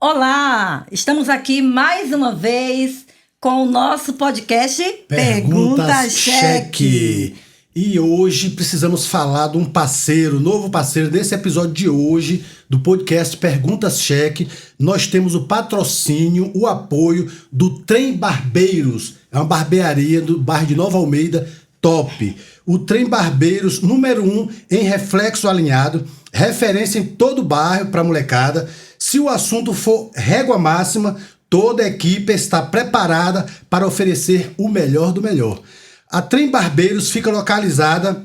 Olá! Estamos aqui mais uma vez com o nosso podcast Perguntas Cheque. E hoje precisamos falar de um parceiro, novo parceiro desse episódio de hoje do podcast Perguntas Cheque. Nós temos o patrocínio, o apoio do Trem Barbeiros. É uma barbearia do bairro de Nova Almeida, top. O Trem Barbeiros, número 1 em Reflexo Alinhado, referência em todo o bairro para molecada. Se o assunto for régua máxima, toda a equipe está preparada para oferecer o melhor do melhor. A Trem Barbeiros fica localizada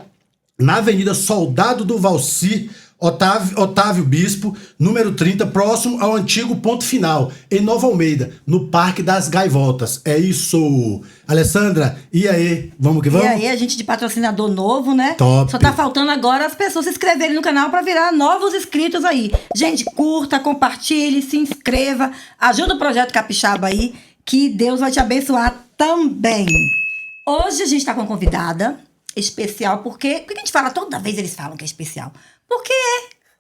na Avenida Soldado do Valci, Otávio Bispo, número 30, próximo ao antigo Ponto Final, em Nova Almeida, no Parque das Gaivotas. É isso. Alessandra, e aí? Vamos que vamos? E aí, a gente de patrocinador novo, né? Top. Só tá faltando agora as pessoas se inscreverem no canal para virar novos inscritos aí. Gente, curta, compartilhe, se inscreva, ajuda o Projeto Capixaba aí, que Deus vai te abençoar também. Hoje a gente tá com uma convidada especial, porque a gente fala, toda vez eles falam que é especial. Porque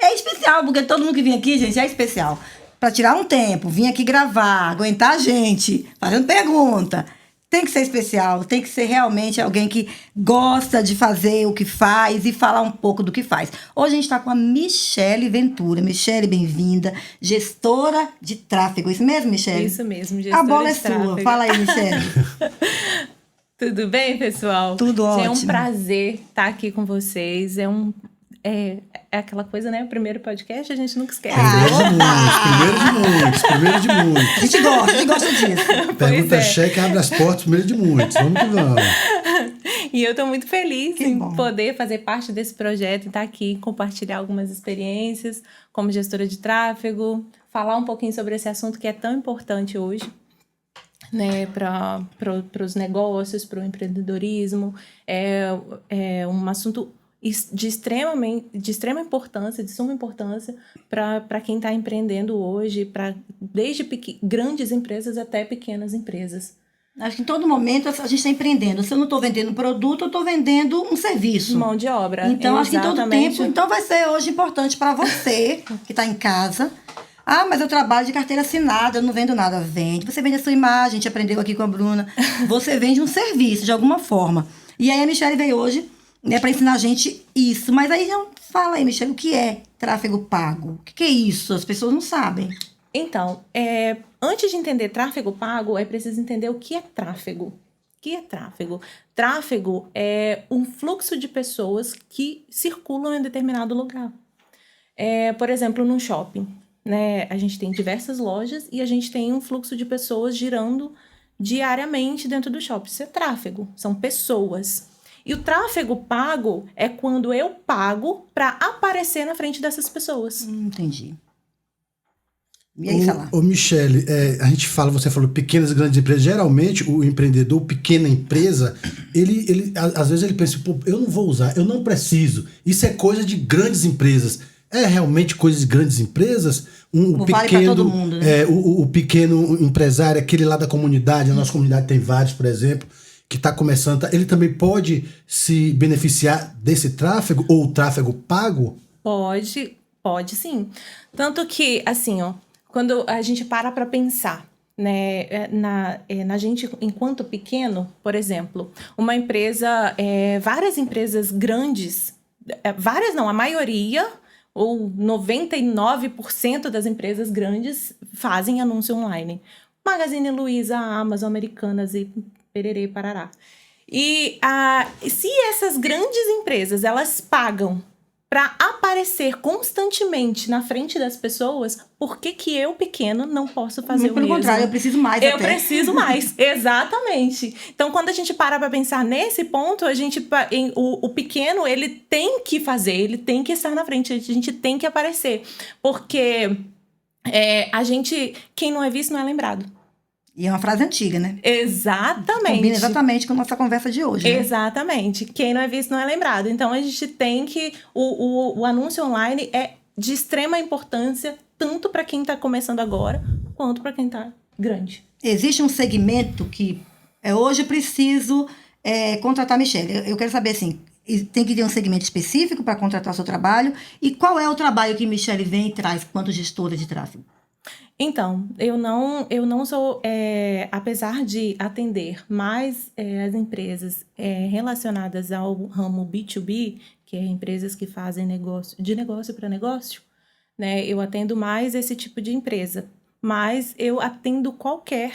é especial, porque todo mundo que vem aqui, gente, é especial. Pra tirar um tempo, vir aqui gravar, aguentar a gente, fazendo pergunta. Tem que ser especial, tem que ser realmente alguém que gosta de fazer o que faz e falar um pouco do que faz. Hoje a gente tá com a Michele Ventura. Michele, bem-vinda, gestora de tráfego. Isso mesmo, Michele? Isso mesmo, gestora de tráfego. A bola é sua. Fala aí, Michele. Tudo bem, pessoal? Tudo ótimo. É um prazer estar aqui com vocês. É aquela coisa, né? O primeiro podcast a gente nunca esquece. Primeiro de muitos. A gente gosta disso. Pergunta Cheque abre as portas, primeiro de muitos. Vamos que vamos. E eu estou muito feliz em poder fazer parte desse projeto e estar aqui, compartilhar algumas experiências como gestora de tráfego, falar um pouquinho sobre esse assunto que é tão importante hoje, né, para os negócios, para o empreendedorismo. É um assunto de extrema importância, de suma importância para quem está empreendendo hoje, desde grandes empresas até pequenas empresas. Acho que em todo momento a gente está empreendendo. Se eu não estou vendendo produto, eu estou vendendo um serviço. Mão de obra. Então, acho que em todo tempo. Então, vai ser hoje importante para você que está em casa. Ah, mas eu trabalho de carteira assinada, eu não vendo nada. Vende. Você vende a sua imagem, a gente aprendeu aqui com a Bruna. Você vende um serviço, de alguma forma. E aí a Michele veio hoje, né, para ensinar a gente isso. Mas aí, fala aí, Michele, o que é tráfego pago? O que é isso? As pessoas não sabem. Então, antes de entender tráfego pago, é preciso entender o que é tráfego. O que é tráfego? Tráfego é um fluxo de pessoas que circulam em determinado lugar. Por exemplo, num shopping, né, a gente tem diversas lojas e a gente tem um fluxo de pessoas girando diariamente dentro do shopping. Isso é tráfego, são pessoas. E o tráfego pago é quando eu pago para aparecer na frente dessas pessoas. Entendi. E aí, Ô Michele, você falou pequenas e grandes empresas. Geralmente, o empreendedor, pequena empresa, ele às vezes ele pensa, pô, eu não vou usar, eu não preciso. Isso é coisa de grandes empresas. É realmente coisa de grandes empresas? Vale para todo mundo, né? O pequeno empresário, aquele lá da comunidade, a nossa comunidade tem vários, por exemplo, que está começando, ele também pode se beneficiar desse tráfego ou o tráfego pago? Pode sim. Tanto que, assim, quando a gente para pensar, né, na gente enquanto pequeno, por exemplo, uma empresa, várias empresas grandes, várias não, a maioria, ou 99% das empresas grandes fazem anúncio online. Magazine Luiza, Amazon, Americanas e pererê, parará. E se essas grandes empresas, elas pagam para aparecer constantemente na frente das pessoas, por que eu, pequeno, não posso fazer o mesmo? Pelo contrário, eu preciso mais Eu preciso mais, exatamente. Então, quando a gente para pensar nesse ponto, o pequeno, ele tem que fazer, ele tem que estar na frente, a gente tem que aparecer. Porque quem não é visto não é lembrado. E é uma frase antiga, né? Exatamente. Combina exatamente com a nossa conversa de hoje, né? Exatamente. Quem não é visto não é lembrado. Então, a gente tem que... O anúncio online é de extrema importância, tanto para quem está começando agora, quanto para quem está grande. Existe um segmento que... hoje eu preciso contratar a Michele. Eu quero saber, assim, tem que ter um segmento específico para contratar o seu trabalho. E qual é o trabalho que Michele vem e traz quanto gestora de tráfego? Então, eu não sou, apesar de atender mais as empresas relacionadas ao ramo B2B, que é empresas que fazem de negócio para negócio, né? Eu atendo mais esse tipo de empresa, mas eu atendo qualquer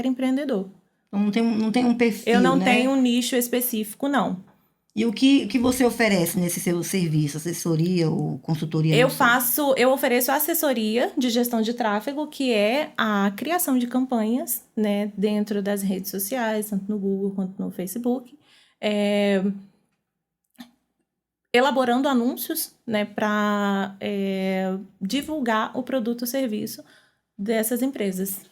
empreendedor. Não tem um perfil, Eu não né? tenho um nicho específico, não. E o que você oferece nesse seu serviço? Assessoria ou consultoria? Eu ofereço assessoria de gestão de tráfego, que é a criação de campanhas, né, dentro das redes sociais, tanto no Google quanto no Facebook, elaborando anúncios, né, para divulgar o produto ou serviço dessas empresas.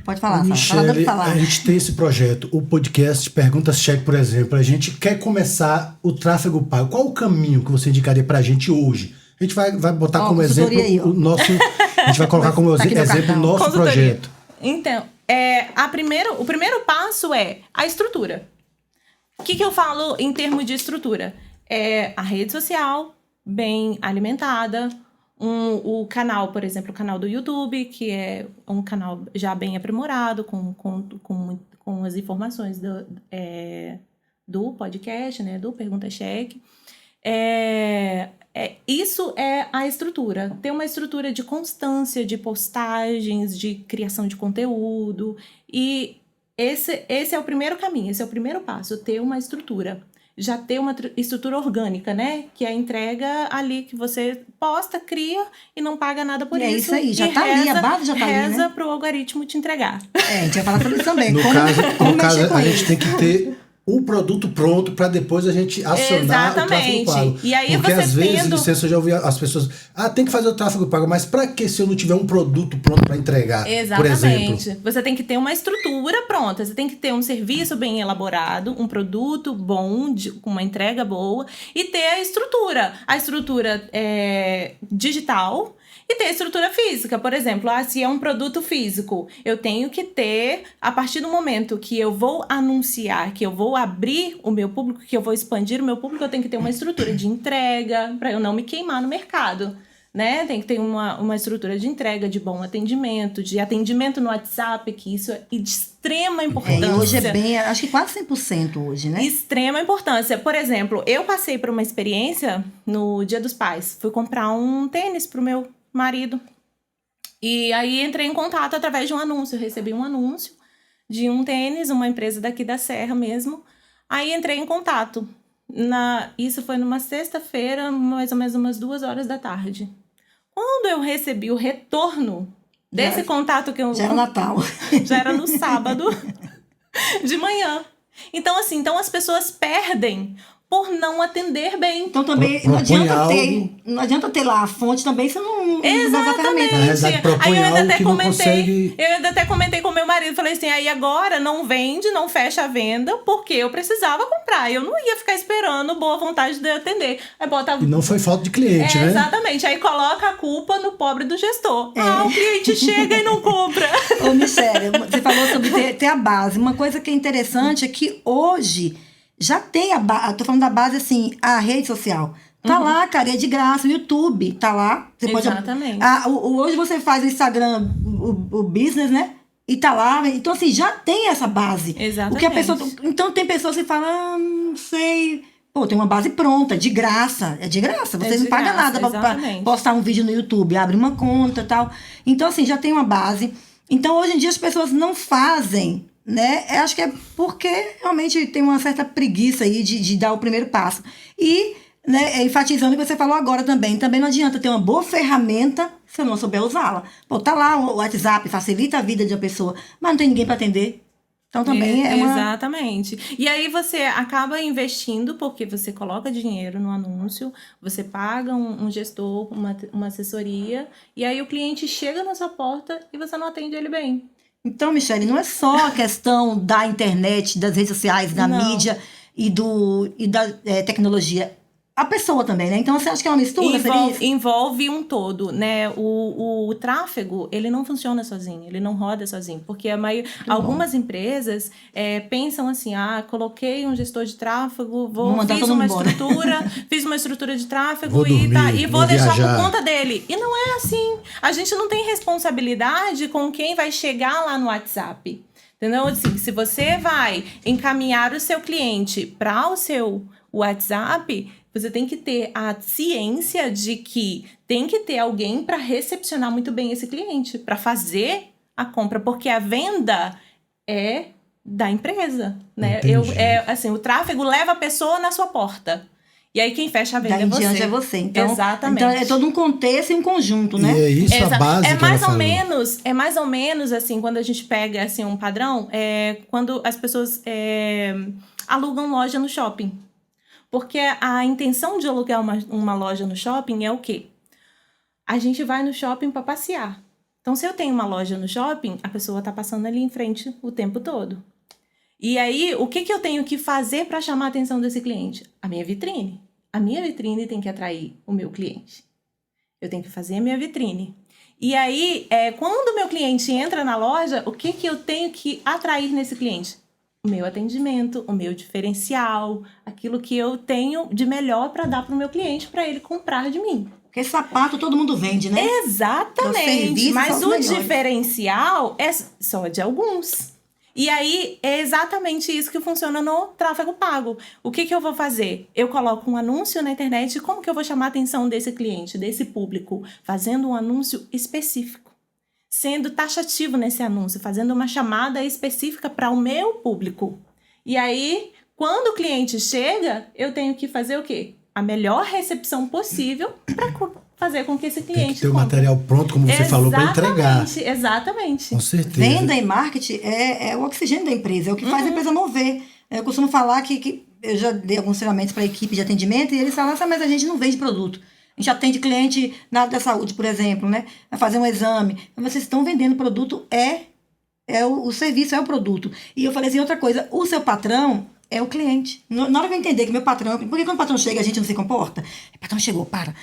Pode falar, Michele, a gente tem esse projeto, o podcast Perguntas Cheque, por exemplo. A gente quer começar o tráfego pago. Qual o caminho que você indicaria pra gente hoje? A gente vai botar como exemplo aí, o nosso... A gente vai colocar como exemplo o nosso projeto. Então, o primeiro passo é a estrutura. O que eu falo em termos de estrutura? É a rede social bem alimentada, o canal, por exemplo, o canal do YouTube, que é um canal já bem aprimorado, com as informações do podcast, né, do Pergunta Cheque. Isso é a estrutura. Ter uma estrutura de constância, de postagens, de criação de conteúdo. E esse é o primeiro caminho, esse é o primeiro passo, ter uma estrutura. Já ter uma estrutura orgânica, né? Que é a entrega ali que você posta, cria e não paga nada por isso. É isso aí, já tá ali, a base já tá ali, né? Reza pro algoritmo te entregar. A gente vai falar sobre isso também. No caso, a gente tem que ter um produto pronto para depois a gente acionar o tráfego pago. E aí porque você às vezes, licença, eu já ouvi as pessoas, tem que fazer o tráfego pago, mas para que se eu não tiver um produto pronto para entregar, por exemplo? Você tem que ter uma estrutura pronta, você tem que ter um serviço bem elaborado, um produto bom, com uma entrega boa, e ter a estrutura digital, e ter a estrutura física. Por exemplo, se é um produto físico, eu tenho que ter, a partir do momento que eu vou anunciar, que eu vou abrir o meu público, que eu vou expandir o meu público, eu tenho que ter uma estrutura de entrega para eu não me queimar no mercado, né? Tem que ter uma estrutura de entrega, de bom atendimento, de atendimento no WhatsApp, que isso é de extrema importância. Hoje é bem, acho que quase 100% hoje, né? Extrema importância. Por exemplo, eu passei por uma experiência no Dia dos Pais. Fui comprar um tênis pro meu marido. E aí entrei em contato através de um anúncio. Eu recebi um anúncio de um tênis, uma empresa daqui da Serra mesmo. Aí entrei em contato. Isso foi numa sexta-feira, mais ou menos umas 2h da tarde. Quando eu recebi o retorno desse contato que eu... Já era Natal. Já era no sábado de manhã. Então, assim, as pessoas perdem por não atender bem. Então também não adianta ter lá a fonte também, você não usa a ferramenta. Na verdade, propõe algo que não consegue... Eu ainda até comentei com meu marido, falei assim, aí agora não vende, não fecha a venda, porque eu precisava comprar, eu não ia ficar esperando boa vontade de atender. Aí bota... E não foi falta de cliente, né? Exatamente, aí coloca a culpa no pobre do gestor. O cliente chega e não compra. Ô, Michele, você falou sobre ter a base. Uma coisa que é interessante é que hoje... Já tem a base, tô falando da base assim, a rede social. Tá lá, cara, é de graça. O YouTube tá lá. Você Exatamente. Hoje você faz o Instagram, o business, né? E tá lá. Então, assim, já tem essa base. Exatamente. Então, tem pessoas que falam, não sei. Pô, tem uma base pronta, de graça. É de graça. Você não paga nada pra postar um vídeo no YouTube. Abre uma conta e tal. Então, assim, já tem uma base. Então, hoje em dia, as pessoas não fazem... Né? Eu acho que é porque realmente tem uma certa preguiça aí de dar o primeiro passo. E, né, enfatizando o que você falou agora também não adianta ter uma boa ferramenta se eu não souber usá-la. Pô, tá lá o WhatsApp, facilita a vida de uma pessoa, mas não tem ninguém para atender. Então também Exatamente. E aí você acaba investindo porque você coloca dinheiro no anúncio, você paga um gestor, uma assessoria, e aí o cliente chega na sua porta e você não atende ele bem. Então, Michele, não é só a questão da internet, das redes sociais, da mídia e da tecnologia. a pessoa também, né? Então você acha que é uma mistura? Envolve um todo, né? O tráfego, ele não funciona sozinho, ele não roda sozinho, porque algumas empresas pensam assim, coloquei um gestor de tráfego, fiz uma estrutura de tráfego e vou deixar por conta dele. E não é assim. A gente não tem responsabilidade com quem vai chegar lá no WhatsApp. Entendeu? Assim, se você vai encaminhar o seu cliente para o seu WhatsApp, você tem que ter a ciência de que tem que ter alguém para recepcionar muito bem esse cliente, para fazer a compra, porque a venda é da empresa, né? O tráfego leva a pessoa na sua porta. E aí quem fecha a venda é você. É você. Então, exatamente. Então é todo um contexto e um conjunto, né? E é isso a base é mais ou menos assim, quando a gente pega assim um padrão, quando as pessoas alugam loja no shopping. Porque a intenção de alugar uma loja no shopping é o quê? A gente vai no shopping para passear. Então, se eu tenho uma loja no shopping, a pessoa está passando ali em frente o tempo todo. E aí, o que eu tenho que fazer para chamar a atenção desse cliente? A minha vitrine. A minha vitrine tem que atrair o meu cliente. Eu tenho que fazer a minha vitrine. E aí, quando o meu cliente entra na loja, o que eu tenho que atrair nesse cliente? O meu atendimento, o meu diferencial, aquilo que eu tenho de melhor para dar para o meu cliente, para ele comprar de mim. Porque sapato todo mundo vende, né? Exatamente, mas o diferencial é só de alguns. E aí, é exatamente isso que funciona no tráfego pago. O que eu vou fazer? Eu coloco um anúncio na internet, como que eu vou chamar a atenção desse cliente, desse público? Fazendo um anúncio específico. Sendo taxativo nesse anúncio, fazendo uma chamada específica para o meu público. E aí, quando o cliente chega, eu tenho que fazer o quê? A melhor recepção possível para fazer com que esse cliente tem que ter o material pronto, como você falou, para entregar. Exatamente. Com certeza. Venda e marketing é o oxigênio da empresa, é o que faz a empresa mover. Eu costumo falar que eu já dei alguns treinamentos para a equipe de atendimento e eles falam assim, mas a gente não vende produto. A gente atende cliente na área da saúde, por exemplo, né? Vai fazer um exame. Vocês estão vendendo produto, o serviço é o produto. E eu falei assim, outra coisa, o seu patrão é o cliente. Na hora que eu entender que meu patrão... Porque quando o patrão chega, a gente não se comporta. O patrão chegou, para.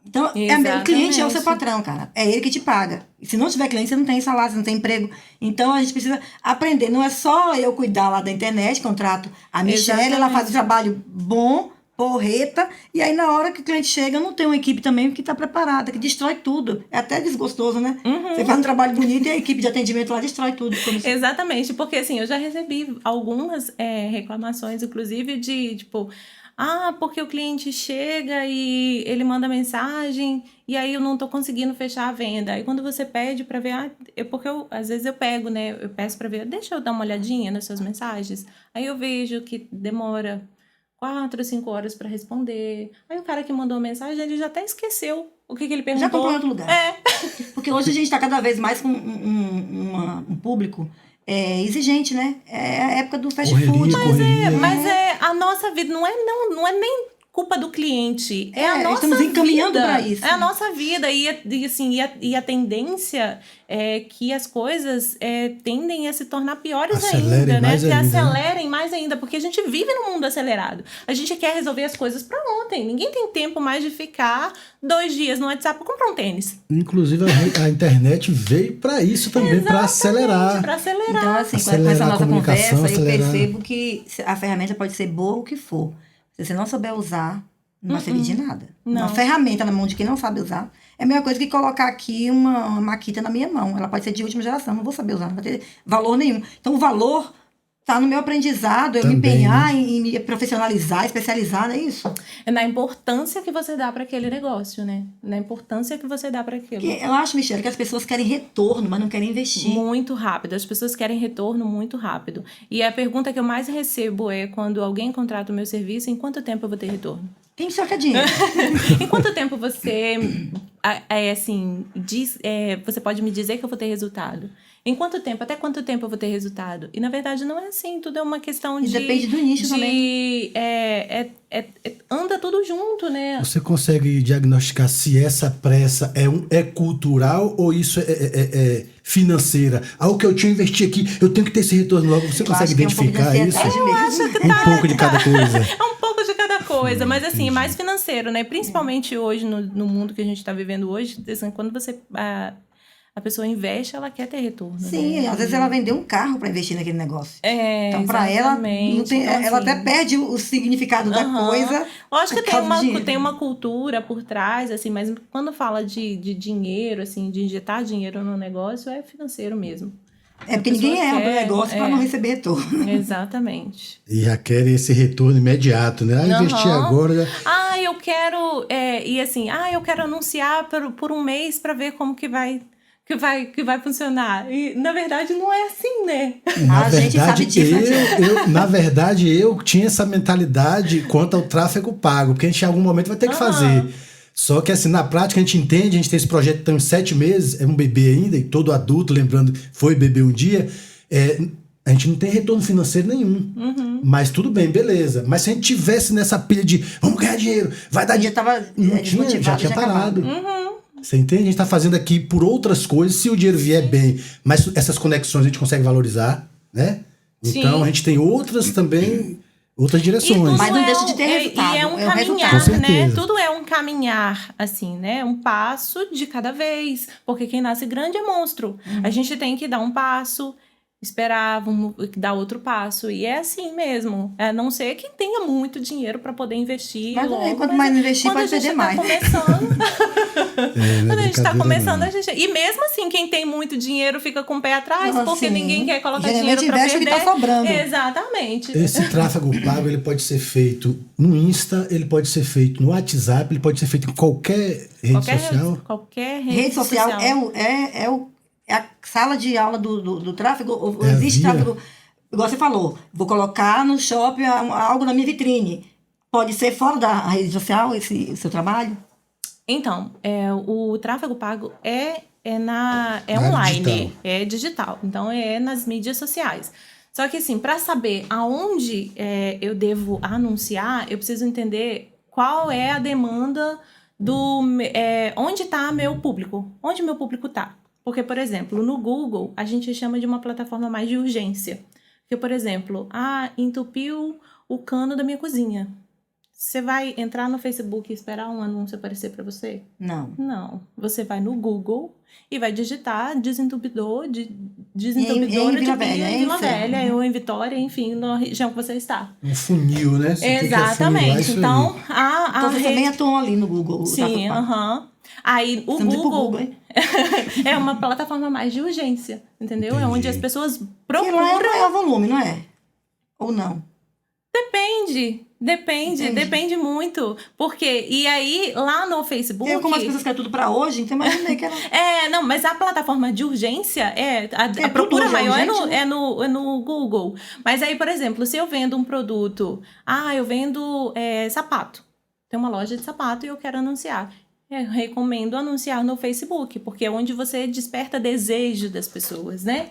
Então, o cliente é o seu patrão, cara. É ele que te paga. E se não tiver cliente, você não tem salário, você não tem emprego. Então, a gente precisa aprender. Não é só eu cuidar lá da internet, contrato a Michelle, ela faz um trabalho bom, porreta, e aí na hora que o cliente chega, não tem uma equipe também que está preparada, que destrói tudo. É até desgostoso, né? Você faz um trabalho bonito e a equipe de atendimento lá destrói tudo. Exatamente, porque assim, eu já recebi algumas reclamações, inclusive, de tipo... porque o cliente chega e ele manda mensagem e aí eu não tô conseguindo fechar a venda. Aí quando você pede para ver, porque às vezes eu pego, né? Eu peço para ver, deixa eu dar uma olhadinha nas suas mensagens. Aí eu vejo que demora 4 ou 5 horas para responder. Aí o cara que mandou a mensagem, ele já até esqueceu o que ele perguntou. Já comprou em outro lugar. Porque hoje a gente tá cada vez mais com um público... exigente, né? É a época do fast food. Mas a nossa vida, não é nem culpa do cliente, é a nossa estamos encaminhando para isso. É a nossa vida e a tendência é que as coisas tendem a se tornar piores ainda, né? Que acelerem mais ainda, porque a gente vive num mundo acelerado. A gente quer resolver as coisas para ontem. Ninguém tem tempo mais de ficar 2 dias no WhatsApp para comprar um tênis. Inclusive a internet veio para isso também, para acelerar. Então, assim, com essa nossa conversa, eu percebo que a ferramenta pode ser boa ou o que for. Se você não souber usar, não vai servir de nada. Não. Uma ferramenta na mão de quem não sabe usar é a mesma coisa que colocar aqui uma maquita na minha mão. Ela pode ser de última geração, não vou saber usar, não vai ter valor nenhum. Então, o valor está no meu aprendizado, eu me empenhar em me profissionalizar, especializar, não é isso? É na importância que você dá para aquele negócio, né? Na importância que você dá para aquilo. Porque eu acho, Michelle, que as pessoas querem retorno, mas não querem investir. Muito rápido. As pessoas querem retorno muito rápido. E a pergunta que eu mais recebo é, quando alguém contrata o meu serviço, em quanto tempo eu vou ter retorno? Quem só quer dinheiro? Em quanto tempo você, você pode me dizer que eu vou ter resultado? Em quanto tempo? Até quanto tempo eu vou ter resultado? E, na verdade, não é assim. Tudo é uma questão de... Depende do nicho também. Anda tudo junto, né? Você consegue diagnosticar se essa pressa é cultural ou isso é financeira? Algo que eu tinha investido aqui, eu tenho que ter esse retorno logo. Você consegue identificar isso? Eu acho que um pouco de cada coisa. É um pouco de cada coisa. coisa. Mas assim, entendi. mais financeiro, né? Principalmente hoje, no mundo que a gente está vivendo hoje, assim, quando a pessoa investe, ela quer ter retorno. Sim, né? às vezes ela vendeu um carro para investir naquele negócio. É, Então, para ela, não tem, então, ela assim, até perde o significado da coisa. Lógico que por causa do dinheiro. tem uma cultura por trás, assim, mas quando fala de dinheiro, assim, de injetar dinheiro no negócio, é financeiro mesmo. É porque ninguém erra do negócio para não receber retorno. Exatamente. E já querem esse retorno imediato, né? Investir agora. Eu quero. E assim, eu quero anunciar por um mês para ver como que vai funcionar. E, na verdade, não é assim, né? Na A gente sabe verdade, disso, na verdade, eu tinha essa mentalidade quanto ao tráfego pago, porque a gente em algum momento vai ter que fazer. Só que assim, na prática a gente entende, a gente tem esse projeto tem uns 7 meses, é um bebê ainda, e todo adulto, lembrando, foi bebê um dia, a gente não tem retorno financeiro nenhum. Mas tudo bem, beleza. Mas se a gente tivesse nessa pilha de vamos ganhar dinheiro, vai dar dinheiro. Já tinha parado. Você entende? A gente tá fazendo aqui por outras coisas, se o dinheiro vier bem, mas essas conexões a gente consegue valorizar, né? Então Sim. a gente tem outras também, outras direções. Mas não deixa de ter resultado, E é um é o caminhar, resultado. Com né? certeza. Tudo é um caminhar, assim, né? Um passo de cada vez. Porque quem nasce grande é monstro. A gente tem que dar um passo, esperar, vamos dar outro passo. E é assim mesmo. A não ser que tenha muito dinheiro para poder investir. Mas logo, quanto mais investir, quando pode a gente perder tá mais. começando. Quando a gente tá brincadeira, começando, não. a gente. E mesmo assim, quem tem muito dinheiro fica com o pé atrás, Ah, porque sim. ninguém quer colocar Geralmente dinheiro para investe o que perder. tá sobrando. Exatamente. Esse tráfego pago ele pode ser feito no Insta, ele pode ser feito no WhatsApp, ele pode ser feito em qualquer rede social. Qualquer Rede social é a sala de aula do tráfego. Ou É a existe via. tráfego, igual você falou, vou colocar no shopping algo na minha vitrine. Pode ser fora da rede social o seu trabalho? Então, o tráfego pago é área online, digital. é digital. Então, é nas mídias sociais. Só que, assim, para saber aonde eu devo anunciar, eu preciso entender qual é a demanda onde está meu público. Onde meu público está. Porque, por exemplo, no Google, a gente chama de uma plataforma mais de urgência. Porque, por exemplo, entupiu o cano da minha cozinha. Você vai entrar no Facebook e esperar um anúncio aparecer para você? Não. Não. Você vai no Google e vai digitar desentupidor de Em Vila Velha, em em Vila Ferro. Velha, ou em Vitória, enfim, na região que você está. Um funil, né? Você tem que afunilar Exatamente. isso aí. Então, Então você também atuam ali no Google. Sim, Aí o Estamos indo pro Google Google, hein? é uma plataforma mais de urgência, entendeu? É Entendi. onde as pessoas Porque lá é o maior volume, não é? Ou não? Depende muito. Porque, e aí, lá no Facebook... Como as pessoas querem tudo pra hoje, então imaginei que era... Não, mas a plataforma de urgência, a tudo procura já maior urgente, né? é no Google. Mas aí, por exemplo, se eu vendo um produto... eu vendo sapato. Tem uma loja de sapato e eu quero anunciar. Eu recomendo anunciar no Facebook, porque é onde você desperta desejo das pessoas, né?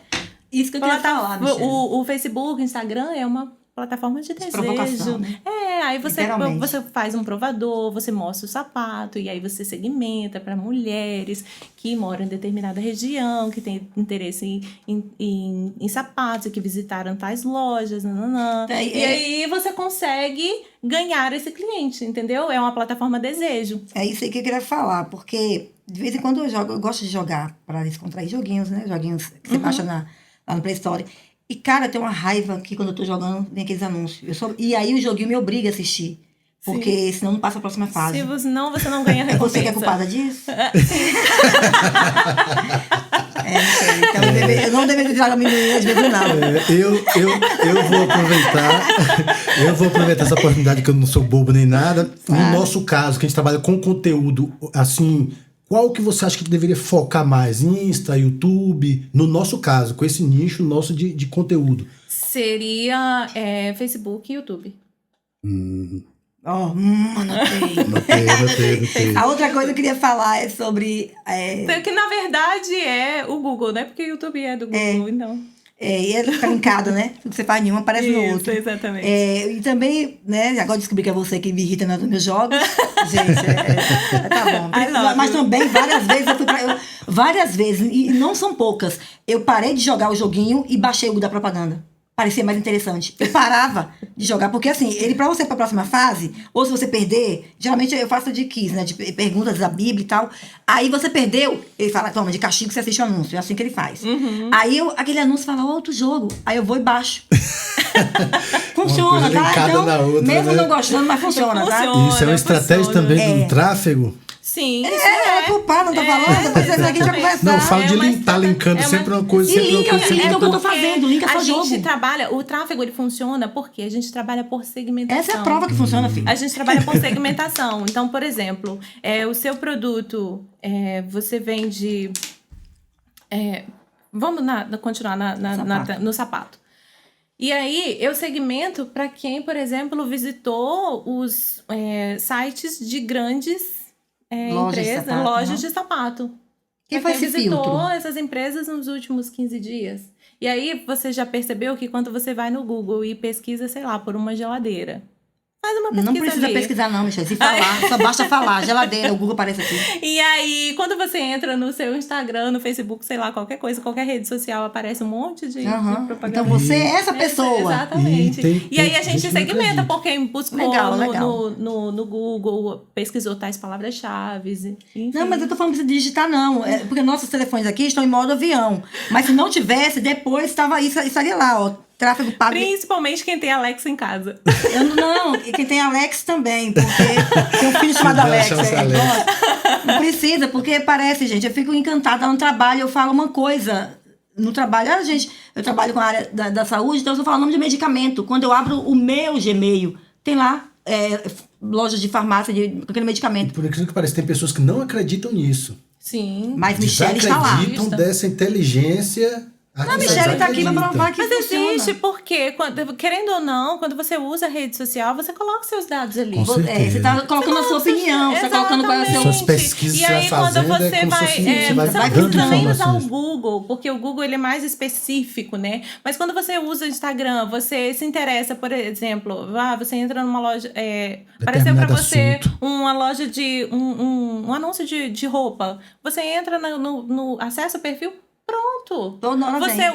Isso que eu queria falar, Michelle. O Facebook, o Instagram é uma plataforma de desejo. provocação, né? Aí você Literalmente. faz um provador, você mostra o sapato, e aí você segmenta para mulheres que moram em determinada região, que têm interesse em sapatos, que visitaram tais lojas, E aí você consegue ganhar esse cliente, entendeu? É uma plataforma desejo. É isso aí que eu queria falar, porque de vez em quando eu gosto de jogar para descontrair joguinhos, né? Joguinhos que você baixa lá no Play Store. E, cara, tem uma raiva que quando eu tô jogando, vem aqueles anúncios. E aí o joguinho me obriga a assistir. Porque senão não passa a próxima fase. Senão você não ganha recompensa. Você que é culpada disso? Então eu não deveria jogar menina às vezes, não. Eu vou aproveitar. Eu vou aproveitar essa oportunidade, que eu não sou bobo nem nada. No nosso caso, que a gente trabalha com conteúdo, assim, qual que você acha que deveria focar mais? Insta, YouTube? No nosso caso, com esse nicho nosso de conteúdo. Seria Facebook e YouTube. Anotei. A outra coisa que eu queria falar é sobre... Que na verdade é o Google, né? Porque o YouTube é do Google, então. E é brincado, né? Tudo que você faz em um aparece no outro. Exatamente. E também, né? Agora descobri que é você que me irrita nos meus jogos. Gente, tá bom. Mas também, várias vezes, e não são poucas, eu parei de jogar o joguinho e baixei o da propaganda. parecia mais interessante. Eu parava de jogar, porque assim, ele pra você ir pra próxima fase, ou se você perder, geralmente eu faço de quiz, né? De perguntas da Bíblia e tal. Aí você perdeu, ele fala, toma, de castigo você assiste o anúncio. É assim que ele faz. Aí aquele anúncio fala, outro jogo. Aí eu vou e baixo. Funciona, tá? Então, na outra, mesmo né? não gostando, mas funciona, tá? Isso é uma estratégia também do tráfego? Sim, isso É culpado, não tô falando? Depois você aqui já conversar. Não, eu falo de uma tá linkando sempre uma coisa, E sempre uma linka, coisa. linka sempre o que eu uma tô coisa. fazendo, linka só a jogo. gente trabalha, o tráfego ele funciona porque a gente trabalha por segmentação. Essa é a prova que funciona, filho. A gente trabalha por segmentação. Então, por exemplo, o seu produto, você vende... vamos continuar no sapato. E aí, eu segmento para quem, por exemplo, visitou os sites de grandes empresas, lojas de sapato. Quem faz esse visitou filtro? essas empresas nos últimos 15 dias. E aí, você já percebeu que quando você vai no Google e pesquisa, sei lá, por uma geladeira, faz uma pesquisa Não precisa ali. pesquisar não, Michelle. Se falar, só basta falar. Geladeira, o Google aparece aqui. E aí, quando você entra no seu Instagram, no Facebook, sei lá, qualquer coisa, qualquer rede social, aparece um monte de propaganda. Então você é essa pessoa. Exatamente. E aí a gente gente não segmenta acredita. por quem buscou Legal. no Google, pesquisou tais palavras-chave. Não, mas eu tô falando pra você digitar, não. Porque nossos telefones aqui estão em modo avião. Mas se não tivesse, depois estaria lá, ó. Tráfego pago. Principalmente quem tem Alexa em casa. Não, e quem tem Alex também, porque tem um filho chamado Alex. Não precisa, porque parece, gente, eu fico encantada no trabalho, eu falo uma coisa. No trabalho, gente, eu trabalho com a área da saúde, então eu falo o nome de medicamento. Quando eu abro o meu Gmail, tem lá lojas de farmácia com aquele medicamento. Por incrível que pareça, tem pessoas que não acreditam nisso. Sim. Mas Michelle está lá. Desacreditam dessa inteligência. A Michelle tá aqui pra provar que Mas funciona. existe, porque, querendo ou não, quando você usa a rede social, você coloca seus dados ali. Com certeza. Você tá colocando a sua opinião, você tá colocando qual é o seu... Suas pesquisas E aí, você vai fazendo, quando você como vai... se você vai você não dando precisa nem usar o informações. Google, porque o Google ele é mais específico, né? Mas quando você usa o Instagram, você se interessa, por exemplo, você entra numa loja... apareceu pra você assunto. uma loja de... um anúncio de roupa. Você entra no acessa o perfil, pronto.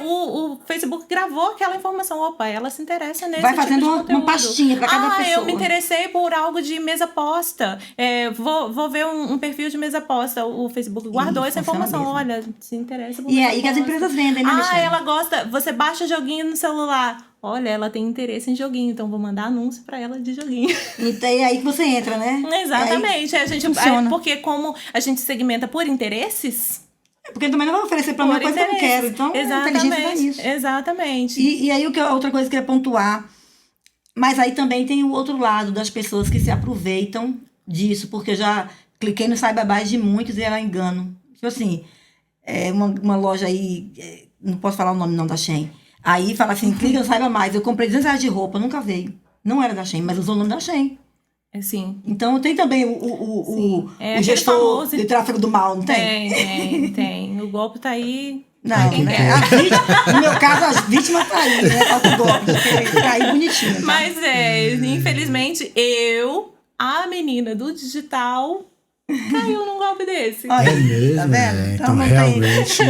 O Facebook gravou aquela informação. Opa, ela se interessa nesse Vai tipo fazendo de uma conteúdo. pastinha pra cada pessoa. Eu me interessei por algo de mesa posta. Vou ver um perfil de mesa posta. O Facebook guardou essa informação. mesmo. Olha, se interessa por E é mesa aí que as posta. empresas vendem, né, Michelle? Ela gosta. Você baixa joguinho no celular. Olha, ela tem interesse em joguinho, então vou mandar anúncio pra ela de joguinho. Então é aí que você entra, né? Exatamente. É aí A gente, funciona. porque como a gente segmenta por interesses. Porque também não vai oferecer pra mim uma coisa que eu não quero. Então, a inteligência tá nisso. Exatamente. E aí, outra coisa que eu queria pontuar. Mas aí também tem o outro lado das pessoas que se aproveitam disso. Porque eu já cliquei no Saiba Mais de muitos e era engano. Tipo assim, uma loja aí... não posso falar o nome não da Shein. Aí fala assim, clica no Saiba Mais. Eu comprei R$200 de roupa, nunca veio. Não era da Shein, mas usou o nome da Shein. Sim. Então tem também o gestor famoso... de tráfego do mal, não tem? Tem. O golpe tá aí. Não, quem né? quer. No meu caso, as vítimas tá aí, né? Falta o golpe, porque caiu bonitinho. Tá? Mas infelizmente, a menina do digital, caiu num golpe desse. Olha, É mesmo, tá vendo? então não realmente...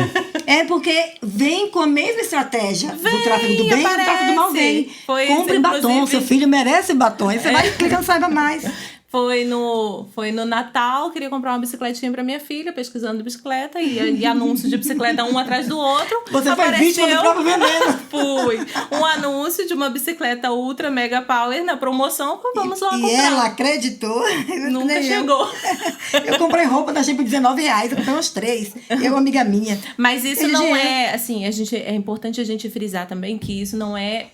É porque vem com a mesma estratégia do tráfego do bem, aparece. o tráfego do mal vem. Compre batom, inclusive- seu filho merece batom. Aí você vai e clica no Saiba Mais. Foi no Natal, queria comprar uma bicicletinha pra minha filha, pesquisando bicicleta, e anúncio de bicicleta um atrás do outro. Você foi vítima do próprio veneno. Fui. Um anúncio de uma bicicleta Ultra Mega Power na promoção, vamos lá E comprar. ela acreditou. Nunca Nem chegou. Eu comprei roupa da Shein por R$19, eu comprei umas 3. Eu, uma amiga minha. Mas isso Ele não já é, assim, é importante a gente frisar também que isso não é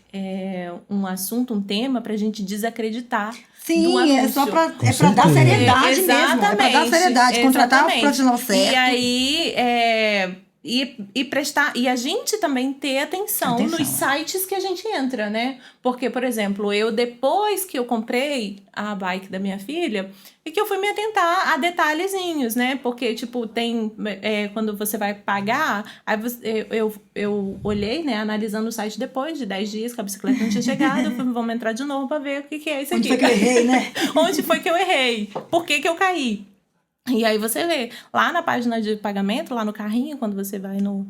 um assunto, um tema pra gente desacreditar. Sim, é só pra dar certeza. seriedade mesmo. É pra dar seriedade, contratar o profissional certo. E aí, e prestar. E a gente também ter atenção nos sites que a gente entra, né? Porque, por exemplo, depois que eu comprei a bike da minha filha, é que eu fui me atentar a detalhezinhos, né? Porque, tipo, tem... quando você vai pagar, aí eu olhei, né? Analisando o site depois de 10 dias que a bicicleta não tinha chegado. Eu falei, vamos entrar de novo pra ver o que é isso aqui. Onde foi que eu errei, né? Onde foi que eu errei? Por que eu caí? E aí você vê, lá na página de pagamento, lá no carrinho, quando você vai no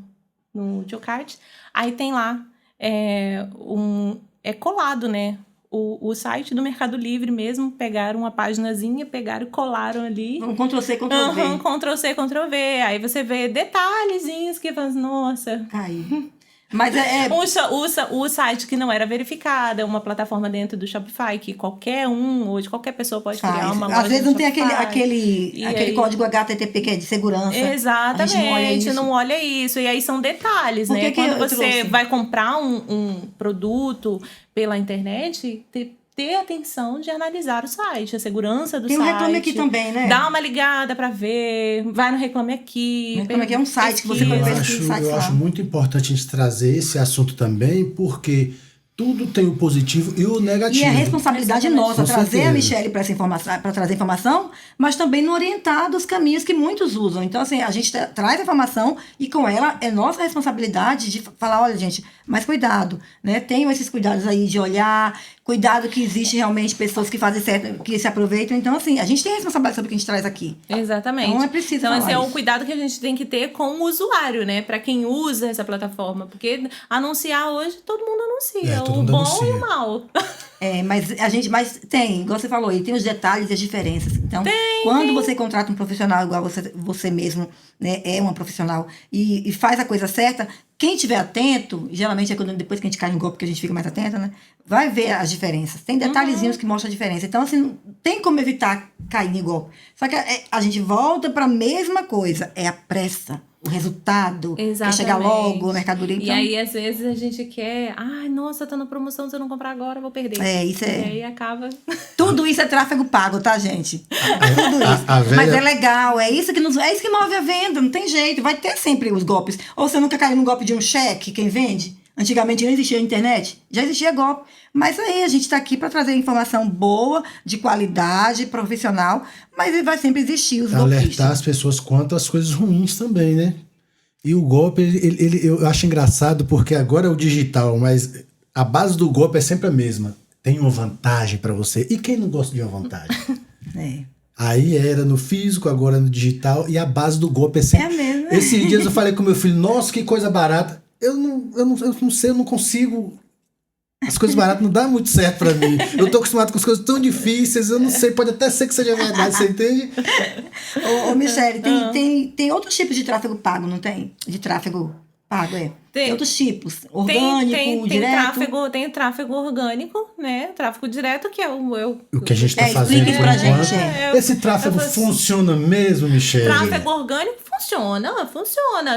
Geocart, aí tem lá é colado, né? O site do Mercado Livre mesmo, pegaram uma paginazinha, pegaram e colaram ali. Um Ctrl+C, Ctrl+V. Ctrl+C, Ctrl+V. Aí você vê detalhezinhos que faz, nossa... Caiu. Mas O site que não era verificado, é uma plataforma dentro do Shopify, que qualquer pessoa pode criar uma loja. Às vezes não tem Shopify. aquele código HTTP que é de segurança. Exatamente, não olha isso. E aí são detalhes, né? Quando você vai comprar um produto pela internet, ter atenção de analisar o site, a segurança do site. Tem o Reclame Aqui também, né? Dá uma ligada pra ver, vai no Reclame Aqui. Reclame Aqui é um site que você pode pesquisar. Eu acho muito importante a gente trazer esse assunto também, porque tudo tem o positivo e o negativo. E é responsabilidade nossa trazer certeza. a Michelle para trazer informação, mas também não orientar dos caminhos que muitos usam. Então, assim, a gente traz a informação e com ela é nossa responsabilidade de falar, olha, gente, mas cuidado, né? Tenham esses cuidados aí de olhar, cuidado que existe realmente pessoas que fazem certo, que se aproveitam. Então, assim, a gente tem responsabilidade sobre o que a gente traz aqui. Exatamente. Então, é preciso Então, falar esse é o isso. cuidado que a gente tem que ter com o usuário, né? Para quem usa essa plataforma. Porque anunciar hoje, todo mundo anuncia. Todo o mundo bom anuncia. e o mal. Mas tem, igual você falou aí, tem os detalhes e as diferenças. Então, quando você contrata um profissional, igual você mesmo, né, é uma profissional, e faz a coisa certa, quem estiver atento, geralmente é quando depois que a gente cai no golpe que a gente fica mais atenta, né? Vai ver as diferenças. Tem detalhezinhos que mostram a diferença. Então, assim, não tem como evitar cair em golpe. Só que a gente volta para a mesma coisa. É a pressa, o resultado. Exatamente. Quer chegar logo, a mercadoria. Então, E aí, às vezes, a gente quer... Ai, nossa, tá na promoção, se eu não comprar agora, eu vou perder. isso é... E aí acaba... Tudo isso é tráfego pago, tá, gente? Tudo isso. Mas é legal, é isso que move a venda, não tem jeito. Vai ter sempre os golpes. Ou você nunca caiu no golpe de um cheque, quem vende? Antigamente não existia a internet, já existia golpe. Mas aí a gente está aqui para trazer informação boa, de qualidade, profissional, mas vai sempre existir os golpistas. Alertar as pessoas quanto às coisas ruins também, né? E o golpe, eu acho engraçado porque agora é o digital, mas a base do golpe é sempre a mesma. Tem uma vantagem para você. E quem não gosta de uma vantagem? Aí era no físico, agora no digital, e a base do golpe é sempre... É mesmo. Esses dias eu falei com meu filho, nossa, que coisa barata. Eu não sei, eu não consigo. As coisas baratas não dão muito certo pra mim. Eu tô acostumado com as coisas tão difíceis, eu não sei, pode até ser que seja verdade, você entende? Ô Michelle, tem outros tipos de tráfego pago, não tem? De tráfego pago, Tem outros tipos. Orgânico, direto. Tem tráfego orgânico, né? Tráfego direto, que é o que a gente tá fazendo. Explique pra gente. Esse tráfego funciona mesmo, Michelle? Tráfego orgânico funciona.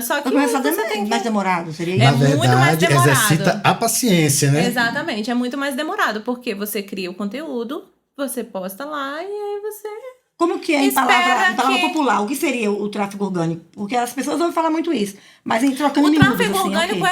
Só que você tem que... mais demorado, seria isso? Na muito mais verdade, demorado. exercita a paciência, né? Exatamente, é muito mais demorado, porque você cria o conteúdo, você posta lá e aí você... Como que é em palavra popular? O que seria o tráfego orgânico? Porque as pessoas vão falar muito isso. Mas em trocando miúdos, O tráfego assim, orgânico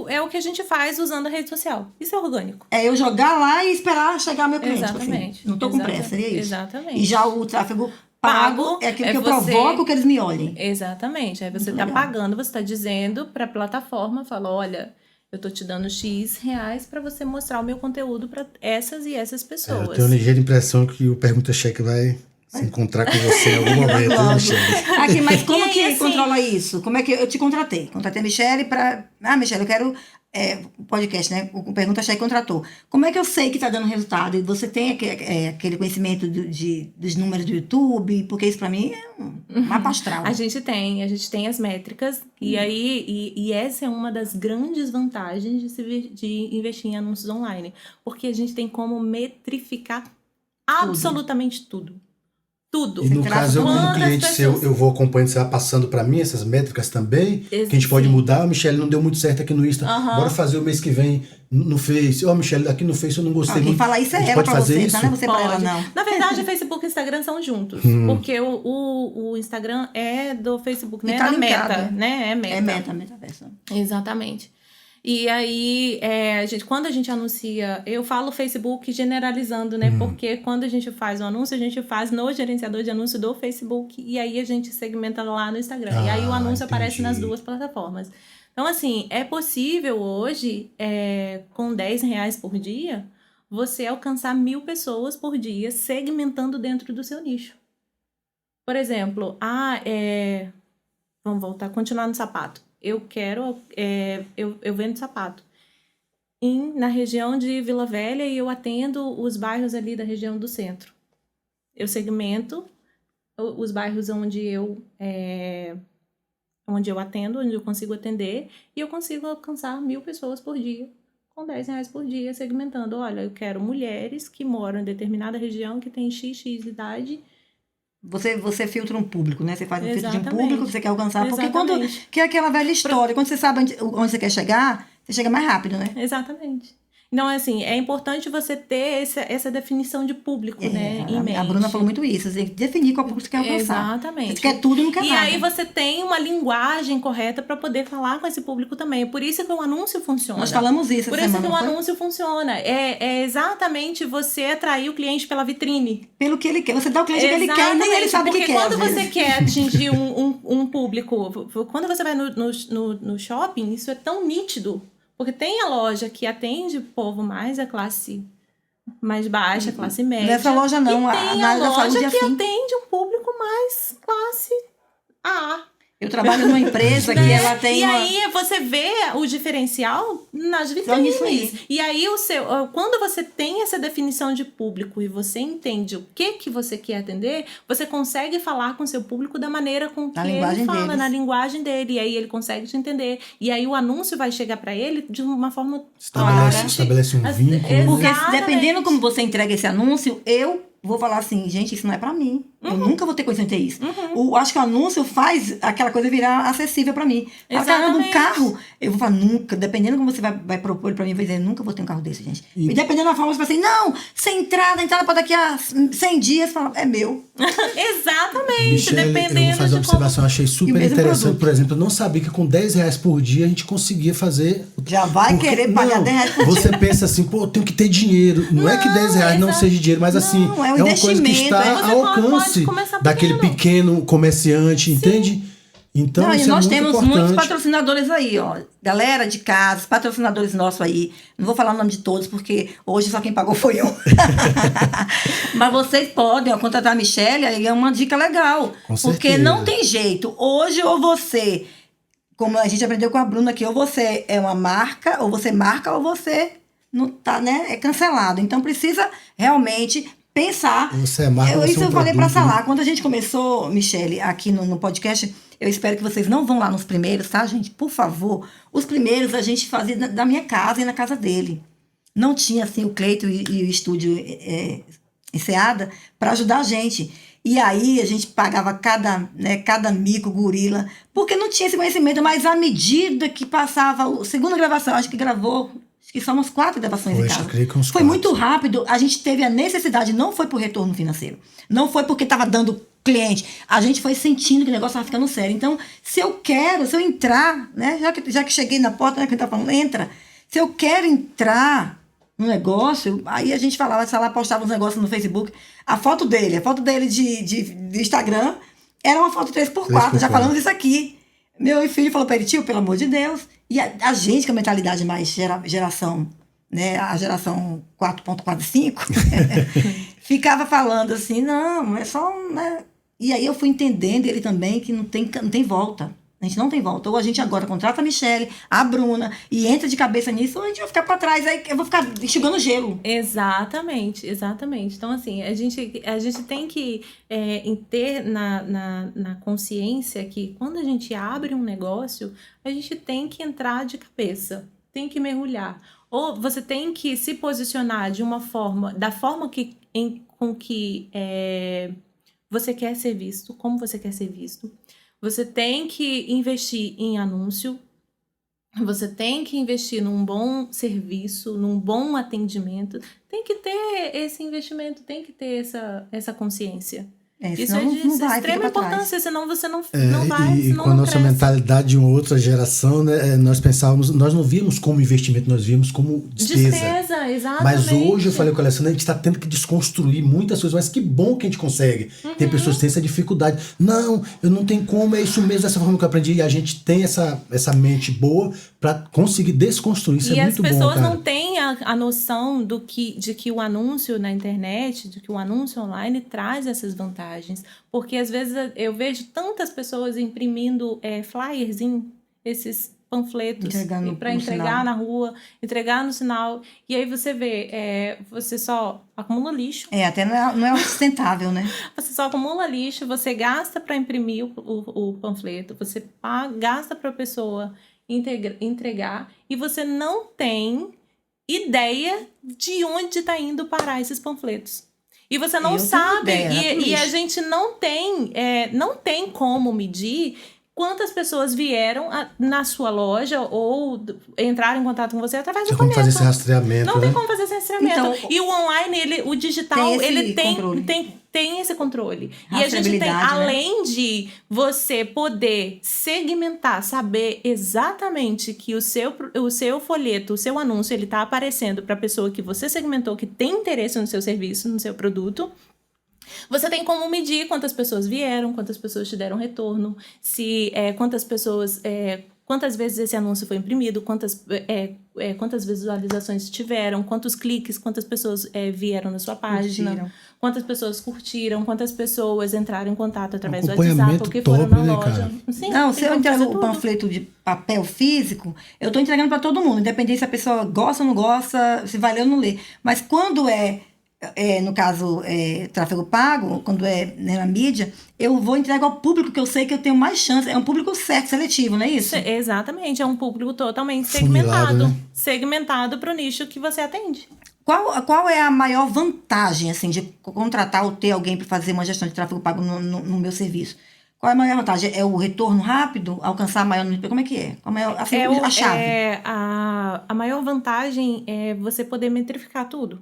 é o que a gente faz usando a rede social. Isso é orgânico. É eu jogar lá e esperar chegar meu cliente. Exatamente. Assim. Não tô com pressa, seria isso? Exatamente. E já o tráfego pago é aquilo que eu provoco que eles me olhem. Exatamente. Aí você tá pagando, você tá dizendo pra plataforma, fala, olha... Eu tô te dando X reais pra você mostrar o meu conteúdo pra essas e essas pessoas. Eu tenho uma ligeira impressão que o Pergunta Cheque vai se encontrar com você em algum momento, né, Michelle? Aqui, mas como aí, que assim, controla isso? Como é que eu te contratei? Contratei a Michelle pra... Michelle, eu quero... o podcast, né? O Pergunta Cheque contratou. Como é que eu sei que tá dando resultado? E você tem aquele conhecimento dos números do YouTube? Porque isso pra mim é um mapa astral. A gente tem as métricas. E aí, e essa é uma das grandes vantagens de investir em anúncios online. Porque a gente tem como metrificar absolutamente tudo. Tudo. E no caso, eu como cliente seu, eu vou acompanhando, você vai passando para mim essas métricas também, que a gente pode mudar. Michelle, não deu muito certo aqui no Insta, bora fazer o mês que vem no Face. Michelle, aqui no Face eu não gostei muito. Quem fala isso é ela pra você, tá? Não é você pra ela, não. Na verdade, o Facebook e o Instagram são juntos. Porque o Instagram é do Facebook, né? Tá da Meta, né? É metaverso. Exatamente. E aí, quando a gente anuncia, eu falo Facebook generalizando, né? Porque quando a gente faz um anúncio, a gente faz no gerenciador de anúncio do Facebook e aí a gente segmenta lá no Instagram. E aí o anúncio aparece nas duas plataformas. Então, assim, é possível hoje, com R$10 por dia, você alcançar 1.000 pessoas por dia segmentando dentro do seu nicho. Por exemplo, vamos continuar no sapato. Eu vendo sapato. na região de Vila Velha e eu atendo os bairros ali da região do centro. Eu segmento os bairros onde eu atendo, onde eu consigo atender, e eu consigo alcançar 1.000 pessoas por dia, com R$10 por dia, segmentando. Olha, eu quero mulheres que moram em determinada região, que tem XX idade. Você filtra um público, né? Você faz um filtro de um Exatamente. público que você quer alcançar. Porque Exatamente. que é aquela velha história, quando você sabe onde você quer chegar, você chega mais rápido, né? Exatamente. Então, assim, é importante você ter essa definição de público, né, em mente. A Bruna falou muito isso, você tem que definir qual público você quer alcançar. Exatamente. Você quer tudo e não quer e nada. aí você tem uma linguagem correta para poder falar com esse público também. Por isso que o anúncio funciona. Nós falamos isso Por essa isso semana, que o não foi? anúncio funciona. É exatamente você atrair o cliente pela vitrine. Pelo que ele quer. Você dá o cliente que ele quer e nem ele sabe o que quer. Porque quando às você vezes. quer atingir um público, quando você vai no shopping, isso é tão nítido. Porque tem a loja que atende o povo mais a classe mais baixa, classe média. Nessa loja não, e a tem área da saúde loja é que assim. atende um público mais classe A. Eu trabalho numa empresa que Né? ela tem E uma... aí você vê o diferencial nas Só nisso aí. vitrines. E aí quando você tem essa definição de público e você entende o que você quer atender, você consegue falar com o seu público da maneira com que Na ele linguagem fala, deles. na linguagem dele. E aí ele consegue te entender. E aí o anúncio vai chegar para ele de uma forma Estabelece um vínculo. Porque Exatamente. dependendo como você entrega esse anúncio, eu vou falar assim, gente, isso não é pra mim. Eu nunca vou ter condição de ter isso. Acho que o anúncio faz aquela coisa virar acessível pra mim. Fala, caramba, um Exatamente. carro. Eu vou falar, nunca. Dependendo como você vai propor pra mim, eu vou dizer, nunca vou ter um carro desse, gente. E dependendo da forma, você vai assim, não, sem entrada pra daqui a 100 dias. Fala, é meu. Exatamente. Michele, eu Dependendo vou fazer uma de como... observação, achei E super o mesmo interessante. produto. Por exemplo, eu não sabia que com R$10 por dia a gente conseguia fazer. Já vai querer pagar não, R$10 por dia. Você pensa assim, pô, eu tenho que ter dinheiro. Não é que R$10 não seja dinheiro, mas assim, Não, é um uma coisa que investimento, está você ao pode alcance começar daquele pequeno comerciante, entende? Então, Não, e isso nós é muito temos importante. muitos patrocinadores aí, ó. Galera de casa, patrocinadores nossos aí. Não vou falar o nome de todos, porque hoje só quem pagou foi eu. Mas vocês podem, ó, contratar a Michele, aí é uma dica legal. Com Porque certeza. não tem jeito. Hoje, ou você, como a gente aprendeu com a Bruna aqui, ou você é uma marca, ou você não tá, né? É cancelado. Então precisa realmente pensar. Você é marca, você Isso é um eu falei pra produto, né? Salar. Quando a gente começou, Michele, aqui no podcast, eu espero que vocês não vão lá nos primeiros, tá, gente? Por favor. Os primeiros a gente fazia da minha casa e na casa dele. Não tinha, assim, o Cleito e o estúdio enseada para ajudar a gente. E aí a gente pagava cada mico, gorila, porque não tinha esse conhecimento. Mas à medida que passava a segunda gravação, acho que gravou... Acho que são umas 4 gravações Foi, em acho casa. que creio que uns Foi 4. muito rápido. A gente teve a necessidade, não foi por retorno financeiro. Não foi porque estava dando cliente. A gente foi sentindo que o negócio estava ficando sério. Então, se eu entrar, né? Já que cheguei na porta, né, que ele tá falando, entra. Se eu quero entrar no negócio, aí a gente falava, sei lá, postava uns negócios no Facebook. A foto dele de Instagram era uma foto 3x4. Já falamos isso aqui. Meu filho falou para ele, tio, pelo amor de Deus. E a gente, com a mentalidade mais geração, né, a geração 4.45, ficava falando assim, não, é só... Né? E aí eu fui entendendo ele também que não tem volta. A gente não tem volta. Ou a gente agora contrata a Michele, a Bruna, e entra de cabeça nisso, ou a gente vai ficar para trás, aí eu vou ficar enxugando gelo. Exatamente. Então, assim, a gente tem que ter na consciência que quando a gente abre um negócio, a gente tem que entrar de cabeça, tem que mergulhar. Ou você tem que se posicionar da forma com que você quer ser visto, como você quer ser visto. Você tem que investir em anúncio, você tem que investir num bom serviço, num bom atendimento. Tem que ter esse investimento, tem que ter essa consciência. Isso Senão é de não vai, extrema fica pra trás. importância, senão você não vai, E senão com a não nossa cresce. mentalidade de uma outra geração, né, nós pensávamos, nós não víamos como investimento, nós víamos como despesa. Exatamente. Mas hoje eu falei com a Alessandra, a gente está tendo que desconstruir muitas coisas, mas que bom que a gente consegue. Tem pessoas que têm essa dificuldade. Não, eu não tenho como, é isso mesmo, dessa forma que eu aprendi. E a gente tem essa mente boa para conseguir desconstruir. Isso é muito bom, E as pessoas cara. não têm a noção de que o anúncio na internet, de que o anúncio online traz essas vantagens. Porque às vezes eu vejo tantas pessoas imprimindo flyerzinho, esses panfletos para no entregar sinal. na rua, entregar no sinal. E aí você vê, você só acumula lixo. Até não é sustentável, né? Você só acumula lixo, você gasta para imprimir o panfleto, você gasta para a pessoa entregar e você não tem ideia de onde está indo parar esses panfletos. E você não sabe, e a gente não tem como medir quantas pessoas vieram na sua loja ou entraram em contato com você através do como fazer esse rastreamento, Não tem como fazer esse rastreamento. Então, e o online, o digital, ele tem esse controle. E a gente tem, além de você poder segmentar, saber exatamente que o seu folheto, o seu anúncio, ele tá aparecendo para a pessoa que você segmentou, que tem interesse no seu serviço, no seu produto. Você tem como medir quantas pessoas vieram, quantas pessoas te deram retorno, quantas vezes esse anúncio foi imprimido, quantas visualizações tiveram, quantos cliques, quantas pessoas vieram na sua página, quantas pessoas curtiram, quantas pessoas entraram em contato através do WhatsApp, ou que foram na loja. Sim, não, se eu entrego o panfleto de papel físico, eu estou entregando para todo mundo, independente se a pessoa gosta ou não gosta, se vai ler ou não ler. Mas quando no caso, tráfego pago, quando na mídia, eu vou entregar ao público que eu sei que eu tenho mais chance. É um público certo, seletivo, não é isso? Exatamente, é um público totalmente segmentado para o nicho que você atende. Qual é a maior vantagem, assim, de contratar ou ter alguém para fazer uma gestão de tráfego pago no meu serviço? Qual é a maior vantagem? É o retorno rápido? Alcançar maior número? Como é que é? Como é a chave? A maior vantagem é você poder metrificar tudo.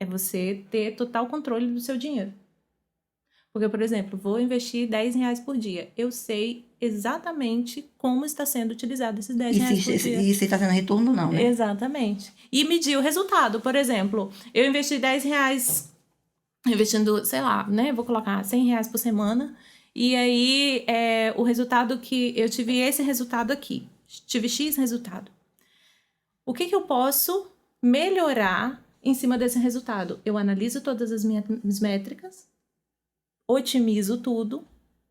É você ter total controle do seu dinheiro. Porque, por exemplo, vou investir R$10 por dia. Eu sei exatamente como está sendo utilizado esses R$10 por dia. E se está tendo retorno ou não, né? Exatamente. E medir o resultado. Por exemplo, eu investi R$10, investindo, sei lá, né? Vou colocar R$100 por semana. E aí, o resultado que... Eu tive esse resultado aqui. Tive X resultado. O que eu posso melhorar em cima desse resultado? Eu analiso todas as minhas métricas, otimizo tudo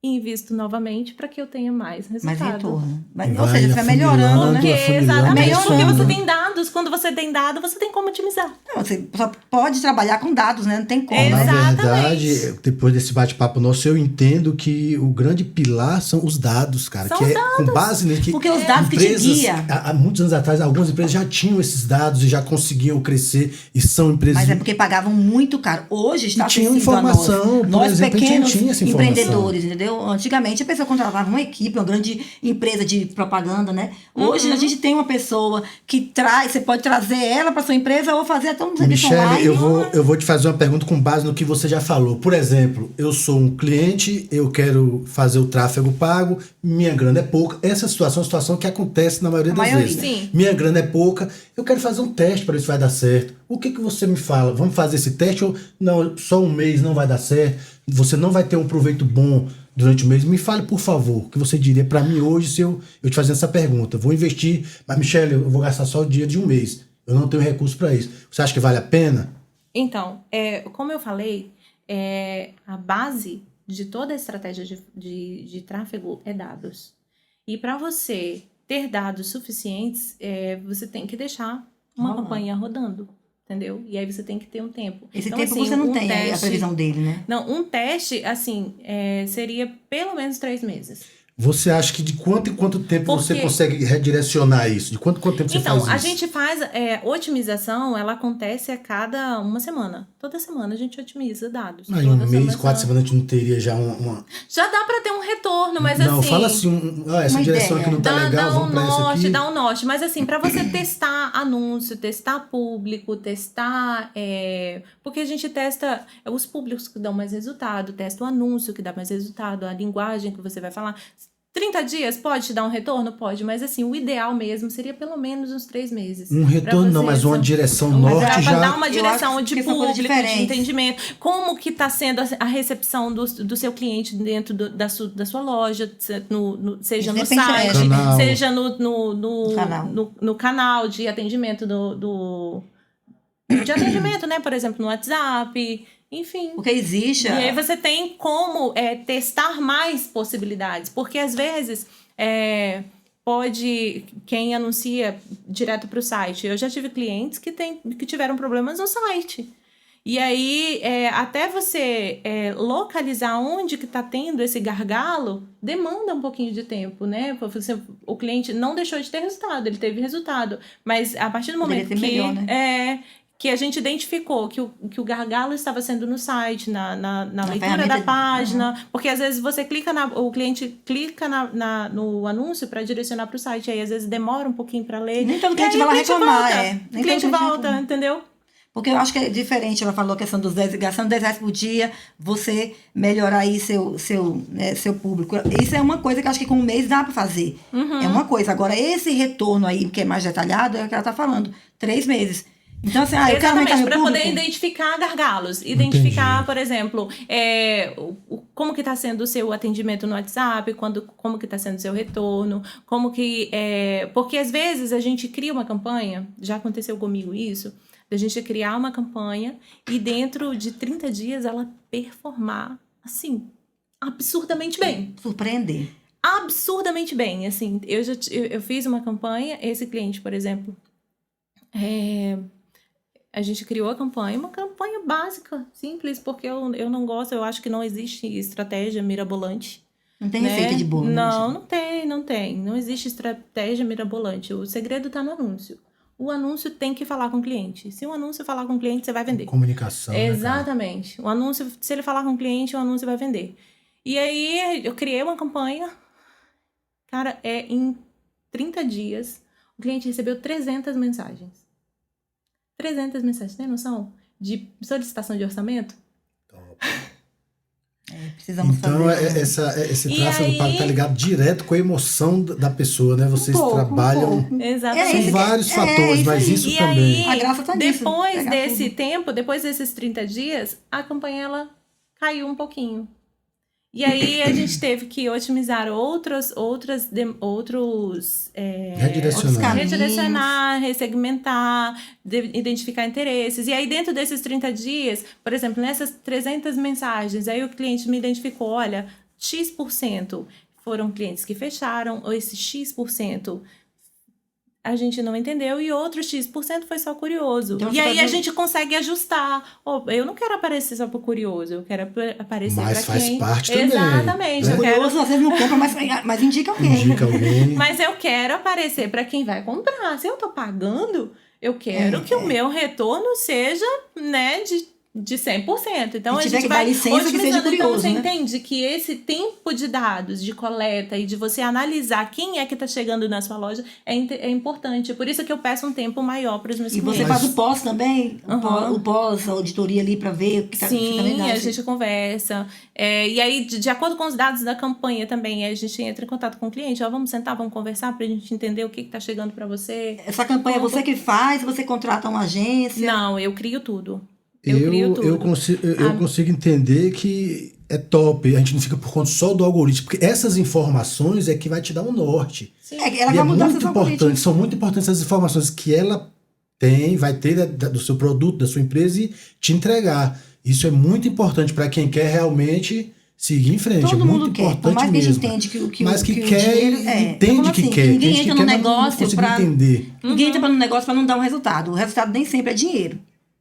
e invisto novamente para que eu tenha mais resultado. Mais retorno. Ou seja, você vai melhorando, né? Exatamente, porque você tem dados. Quando você tem dados, você tem como otimizar. Não, você só pode trabalhar com dados, né? Não tem como. Na verdade, depois desse bate-papo nosso, eu entendo que o grande pilar são os dados, cara. São que dados. Com base nisso. Porque os dados que te guiam. Há muitos anos atrás, algumas empresas já tinham esses dados e já conseguiam crescer e são empresas... Mas é porque pagavam muito caro. Hoje está acessível informação, nós pequenos tinha essa informação. Empreendedores, entendeu? Antigamente a pessoa contratava uma equipe, uma grande empresa de propaganda, né? Hoje a gente tem uma pessoa que traz, você pode trazer ela para sua empresa ou fazer até um serviço online. Eu vou te fazer uma pergunta com base no que você já falou. Por exemplo, eu sou um cliente, eu quero fazer o tráfego pago, minha grana é pouca. Essa situação é uma situação que acontece na maioria das vezes. Sim. Minha grana é pouca, eu quero fazer um teste para ver se vai dar certo. O que você me fala? Vamos fazer esse teste ou não, só um mês não vai dar certo? Você não vai ter um proveito bom durante o mês? Me fale, por favor, o que você diria para mim hoje se eu te fazer essa pergunta. Vou investir, mas Michele, eu vou gastar só o dia de um mês. Eu não tenho recurso para isso. Você acha que vale a pena? Então, como eu falei, a base de toda a estratégia de tráfego é dados. E para você ter dados suficientes, você tem que deixar uma campanha rodando. Entendeu? E aí você tem que ter um tempo. Esse então, tempo assim, você não tem a previsão dele, né? Não, um teste, assim, seria pelo menos 3 meses. Você acha que de quanto em quanto tempo você consegue redirecionar isso? De quanto tempo você faz isso? Então, a gente faz... otimização, ela acontece a cada uma semana. Toda semana a gente otimiza dados. Em um mês, 4 semanas, a gente não teria já uma... Já dá pra ter um retorno, mas não, assim... fala assim, essa direção aqui não tá legal, vamos pra essa aqui. Dá um norte. Mas assim, pra você testar anúncio, testar público, testar... porque a gente testa os públicos que dão mais resultado, testa o anúncio que dá mais resultado, a linguagem que você vai falar... 30 dias pode te dar um retorno? Pode, mas assim, o ideal mesmo seria pelo menos uns 3 meses. Um retorno não, mas uma direção norte já... Pra dar uma direção de público, de entendimento. Como que está sendo a recepção do seu cliente dentro da sua loja, seja no site, seja no canal de atendimento de atendimento, né? Por exemplo, no WhatsApp... Enfim. Porque existe... E aí você tem como testar mais possibilidades. Porque, às vezes, quem anuncia direto para o site. Eu já tive clientes que tiveram problemas no site. E aí, até você localizar onde que está tendo esse gargalo, demanda um pouquinho de tempo, né? O cliente não deixou de ter resultado, ele teve resultado. Mas a partir do momento melhor, né? que a gente identificou que o gargalo estava sendo no site, na leitura da página, porque às vezes o cliente clica no anúncio para direcionar para o site, aí às vezes demora um pouquinho para ler. Nem todo cliente vai lá reclamar, O cliente volta, entendeu? Porque eu acho que é diferente, ela falou a questão dos 10, gastando R$10 por dia, você melhorar aí seu público. Isso é uma coisa que eu acho que com um mês dá para fazer. É uma coisa. Agora, esse retorno aí, que é mais detalhado, é o que ela está falando. 3 meses. Então, assim, eu quero aumentar meu para público. poder identificar gargalos. Identificar, por exemplo, como que está sendo o seu atendimento no WhatsApp, como que está sendo o seu retorno, como que... porque, às vezes, a gente cria uma campanha, já aconteceu comigo isso, da gente criar uma campanha e dentro de 30 dias ela performar, assim, absurdamente bem. Surpreender. Absurdamente bem, assim. Eu fiz uma campanha, esse cliente, por exemplo, a gente criou a campanha, uma campanha básica, simples, porque eu não gosto, eu acho que não existe estratégia mirabolante. Não tem receita de bolo. Não tem. Não existe estratégia mirabolante. O segredo está no anúncio. O anúncio tem que falar com o cliente. Se o anúncio falar com o cliente, você vai vender. Comunicação. Exatamente. O anúncio, se ele falar com o cliente, o anúncio vai vender. E aí, eu criei uma campanha. Cara, em 30 dias, o cliente recebeu 300 mensagens. 300 mensagens. Tem noção? De solicitação de orçamento? Precisamos então, fazer. esse tráfego pago tá ligado direto com a emoção da pessoa, né? Vocês trabalham... Exatamente. São vários fatores, mas isso também. A graça tá nisso. Depois desse tempo, depois desses 30 dias, a campanha ela caiu um pouquinho. E aí a gente teve que otimizar outros redirecionar, ressegmentar, identificar interesses. E aí dentro desses 30 dias, por exemplo, nessas 300 mensagens, aí o cliente me identificou, olha, X% foram clientes que fecharam, ou esse X% a gente não entendeu e outro X% foi só curioso. Então, e aí a gente consegue ajustar. Eu não quero aparecer só por curioso, eu quero aparecer para quem... Mas faz parte também. Exatamente. Né? Curioso, às vezes não compra, mas indica alguém. Mas eu quero aparecer para quem vai comprar. Se eu tô pagando, eu quero que o meu retorno seja, né, de 100%. Então, a gente vai otimizando. Então, você entende que esse tempo de dados, de coleta e de você analisar quem é que está chegando na sua loja é importante. Por isso que eu peço um tempo maior para os meus clientes. E você faz o pós também? O pós, a auditoria ali para ver o que está acontecendo. Sim, a gente conversa. E aí, de acordo com os dados da campanha também, a gente entra em contato com o cliente. Vamos sentar, vamos conversar para a gente entender o que está chegando para você. Essa campanha é você que faz? Você contrata uma agência? Não, eu crio tudo. Eu consigo entender que é top. A gente não fica por conta só do algoritmo, porque essas informações é que vai te dar um norte. Sim. Ela vai mudar muito importante. São muito importantes essas informações que ela vai ter do seu produto, da sua empresa e te entregar. Isso é muito importante para quem quer realmente seguir em frente. Todo é muito mundo quer. importante Por mais mesmo. que a gente entende que mas que o quer dinheiro, entende que quer. Ninguém entra no negócio para entender. Ninguém entra no negócio para não dar um resultado. O resultado nem sempre é dinheiro,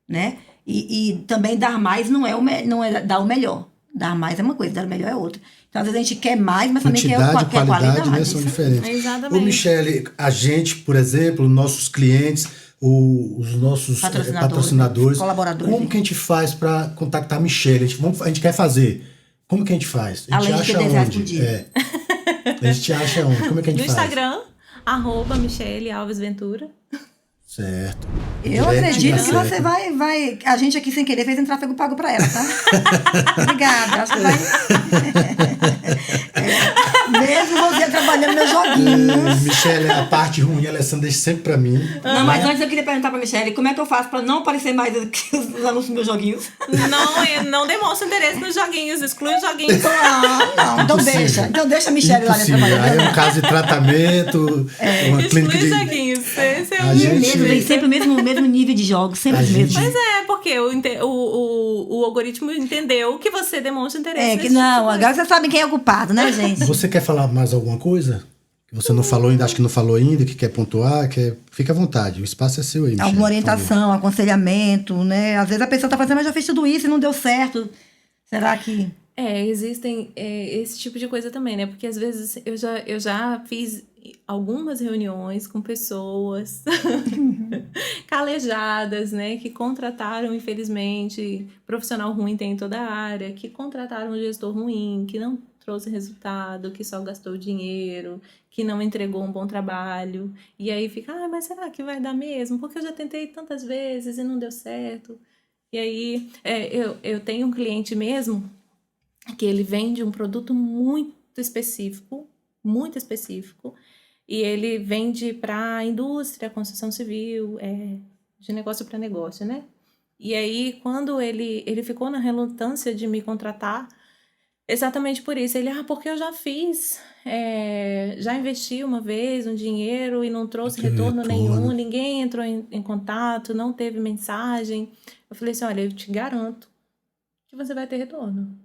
né? E também dar mais não é dar o melhor. Dar mais é uma coisa, dar o melhor é outra. Então, às vezes a gente quer mais, mas também quer qualidade. Né, são diferentes. Exatamente. Ô, Michele, a gente, por exemplo, nossos clientes, os nossos patrocinadores, colaboradores. Como que a gente faz para contactar a Michele? A gente quer fazer. Como que a gente faz? A gente Além acha de ter onde? A gente acha onde? Como é que a gente faz? No Instagram, @Michele Alves Ventura. Certo. Eu acredito que você vai... A gente aqui, sem querer, fez um tráfego pago pra ela, tá? Obrigada. Acho que vai... Mesmo você trabalhando meus joguinhos. Michele, a parte ruim, a Alessandra deixa sempre pra mim. Não, mas antes eu queria perguntar pra Michele, como é que eu faço pra não aparecer mais os anúncios dos meus joguinhos? Não demonstra interesse nos joguinhos, exclui os joguinhos. Não, então deixa. Então deixa a Michele lá trabalhando. Aí é um caso de tratamento, uma clínica de... Exclui os joguinhos. Esse é Tem sempre o mesmo nível de jogos, sempre os mesmos. Mas porque o algoritmo entendeu que você demonstra interesse. Agora vocês sabem quem é o culpado, né, gente? Você quer falar mais alguma coisa? Que você não falou ainda, acho que não falou ainda, que quer pontuar, fica à vontade, o espaço é seu aí, Michele. Alguma orientação, aconselhamento, né? Às vezes a pessoa tá fazendo, mas já fez tudo isso e não deu certo. Será que... Existem esse tipo de coisa também, né? Porque às vezes eu já fiz algumas reuniões com pessoas calejadas, né? Que contrataram, infelizmente, profissional ruim tem em toda a área, que contrataram um gestor ruim, que não trouxe resultado, que só gastou dinheiro, que não entregou um bom trabalho. E aí fica, mas será que vai dar mesmo? Porque eu já tentei tantas vezes e não deu certo. E aí eu tenho um cliente mesmo que ele vende um produto muito específico, e ele vende para a indústria, construção civil, de negócio para negócio, né? E aí, quando ele ficou na relutância de me contratar, exatamente por isso. Ele, porque eu já fiz, já investi uma vez um dinheiro e não trouxe retorno nenhum, ninguém entrou em contato, não teve mensagem. Eu falei assim, olha, eu te garanto que você vai ter retorno.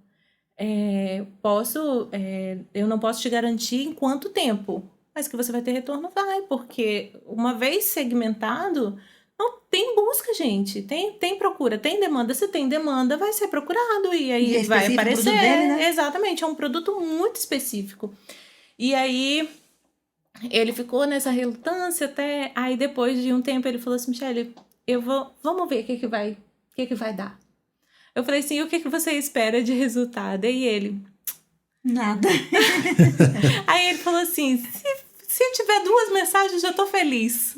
Eu não posso te garantir em quanto tempo, mas que você vai ter retorno, vai, porque uma vez segmentado, não tem busca, gente, tem procura, tem demanda, se tem demanda, vai ser procurado e aí vai aparecer. Dele, né? Exatamente, é um produto muito específico. E aí ele ficou nessa relutância até, aí depois de um tempo ele falou assim, Michele, vamos ver o que vai dar. Eu falei assim, o que você espera de resultado? E ele... Nada. Aí ele falou assim, se tiver 2 mensagens, já tô feliz.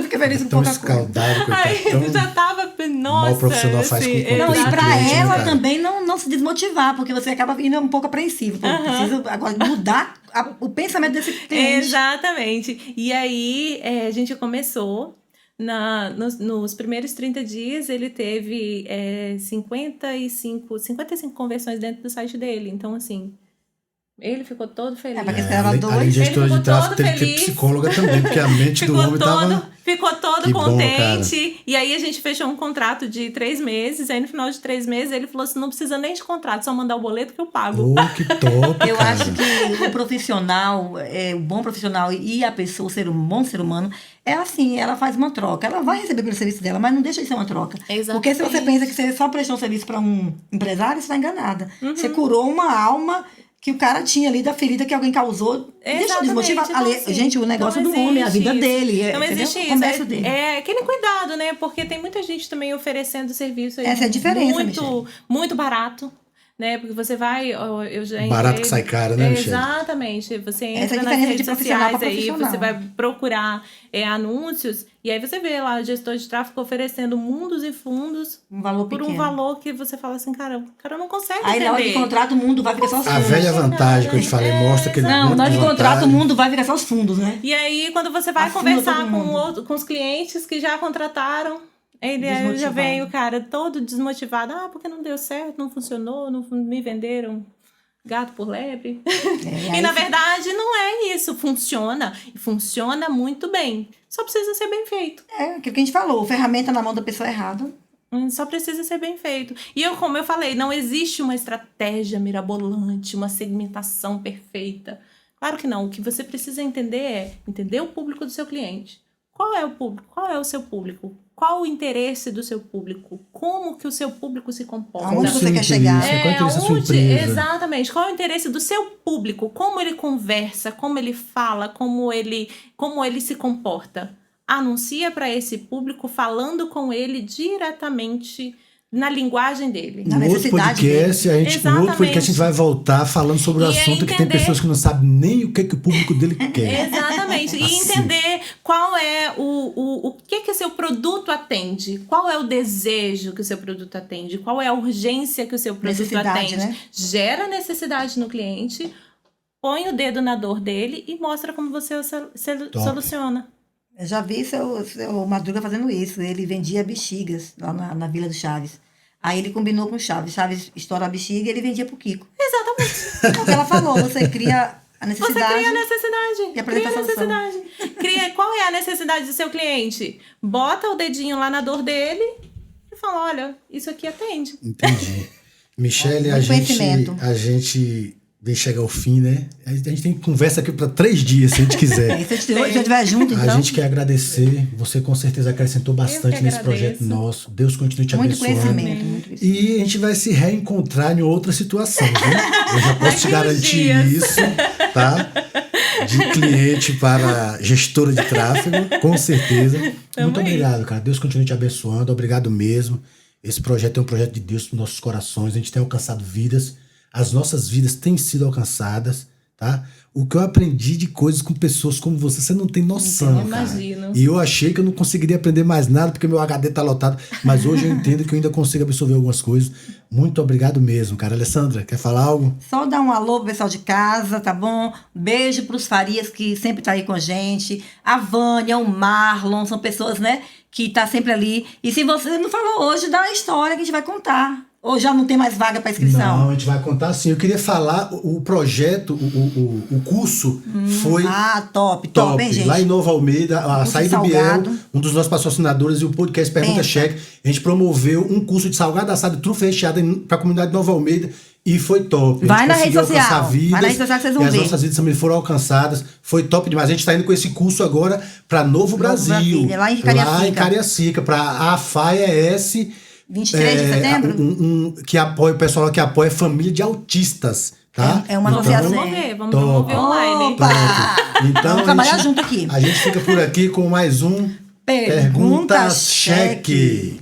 Fica feliz com tão pouca escaldado, coisa. Aí ele já tava, nossa... Mal profissional faz com Não, e pra cliente, ela né, também não se desmotivar, porque você acaba indo um pouco apreensivo. Precisa agora mudar o pensamento desse cliente. Exatamente. E aí, a gente começou... Nos primeiros 30 dias, ele teve 55 conversões dentro do site dele. Então, assim, ele ficou todo feliz. Porque esperava 2. Além de gestora de tráfego, teve que ter psicóloga também, porque a mente do homem ficou todo contente. Bom, e aí, a gente fechou um contrato de 3 meses. Aí, no final de 3 meses, ele falou assim, não precisa nem de contrato, só mandar o boleto que eu pago. Que top, Eu cara. acho que o profissional, o bom profissional e a pessoa, um bom ser humano, é assim, ela faz uma troca. Ela vai receber pelo serviço dela, mas não deixa de ser uma troca. Exatamente. Porque se você pensa que você só prestou um serviço para um empresário, você está enganada. Você curou uma alma que o cara tinha ali da ferida que alguém causou. Deixa desmotivar. Gente, o negócio do homem, a vida dele. Não existe o isso. comércio dele. Aquele cuidado, né? Porque tem muita gente também oferecendo serviço aí essa é a diferença, muito barato. Né? Porque você vai... Barato que sai caro, né, Michele? Exatamente. Você entra nas redes sociais aí, você vai procurar anúncios, e aí você vê lá o gestor de tráfego oferecendo mundos e fundos um valor por pequeno. Um valor que você fala assim, cara, o cara não consegue aí na hora de contrato o mundo vai ficar só os fundos. A velha vantagem que eu te falei mostra que... Não, na hora de contrato o mundo vai ficar só os fundos, né? E aí quando você vai conversar com os clientes que já contrataram, ele já vem o cara todo desmotivado. Porque não deu certo, não funcionou, não me venderam gato por lebre. E na verdade não é isso. Funciona. E funciona muito bem. Só precisa ser bem feito. Aquilo que a gente falou. Ferramenta na mão da pessoa errada. Só precisa ser bem feito. E como eu falei, não existe uma estratégia mirabolante, uma segmentação perfeita. Claro que não. O que você precisa entender é entender o público do seu cliente. Qual é o público? Qual é o seu público? Qual o interesse do seu público? Como que o seu público se comporta? Aonde você quer chegar? Qual é o interesse da sua empresa? Exatamente. Qual é o interesse do seu público? Como ele conversa? Como ele fala? Como ele se comporta? Anuncia para esse público falando com ele diretamente na linguagem dele. Na outro podcast, a gente vai voltar falando sobre o assunto que tem pessoas que não sabem nem o que o público dele quer. Exatamente. E entender qual é o que seu produto atende. Qual é o desejo que o seu produto atende. Qual é a urgência que o seu produto atende. Né? Gera necessidade no cliente, põe o dedo na dor dele e mostra como você soluciona. Eu já vi seu Madruga fazendo isso. Ele vendia bexigas lá na Vila do Chaves. Aí ele combinou com o Chaves. Chaves estoura a bexiga e ele vendia pro Kiko. Exatamente. É o que ela falou. Você cria a necessidade. Você cria a necessidade. E apresenta a necessidade. Qual é a necessidade do seu cliente? Bota o dedinho lá na dor dele e fala, olha, isso aqui atende. Entendi. Michele, a gente Vem chegar ao fim, né? A gente tem conversa aqui para 3 dias, se a gente quiser. Se a gente estiver junto, então. A gente quer agradecer. Você com certeza acrescentou bastante nesse projeto nosso. Deus continue te abençoando. Muito conhecimento. E a gente vai se reencontrar em outra situação, viu? Eu já posso te garantir isso, tá? De cliente para gestora de tráfego, com certeza. Muito obrigado, cara. Deus continue te abençoando. Obrigado mesmo. Esse projeto é um projeto de Deus para os nossos corações. A gente tem alcançado vidas. As nossas vidas têm sido alcançadas, tá? O que eu aprendi de coisas com pessoas como você não tem noção, cara. Imagino. E eu achei que eu não conseguiria aprender mais nada porque meu HD tá lotado, mas hoje eu entendo que eu ainda consigo absorver algumas coisas. Muito obrigado mesmo, cara. Alessandra, quer falar algo? Só dar um alô pro pessoal de casa, tá bom? Beijo pros Farias, que sempre tá aí com a gente. A Vânia, o Marlon, são pessoas, né, que tá sempre ali. E se você não falou hoje, dá a história que a gente vai contar. Ou já não tem mais vaga para inscrição? Não, a gente vai contar sim. Eu queria falar, o projeto, o curso foi top, hein, gente? Lá em Nova Almeida, a Açaí do Biel, um dos nossos patrocinadores, e o podcast Pergunta Cheque, a gente promoveu um curso de salgado assado e trufa recheada para a comunidade de Nova Almeida e foi top. Vai na rede social. Vai na rede social que vocês vão ver. As nossas vidas também foram alcançadas. Foi top demais. A gente está indo com esse curso agora para Novo Brasil. Lá em Cariacica. Lá em Cariacica, para a AFAES. 23 de setembro? Que apoia o pessoal que apoia família de autistas, tá? É uma associação. Vamos promover online. Então, vamos trabalhar junto aqui. A gente fica por aqui com mais um Pergunta Cheque.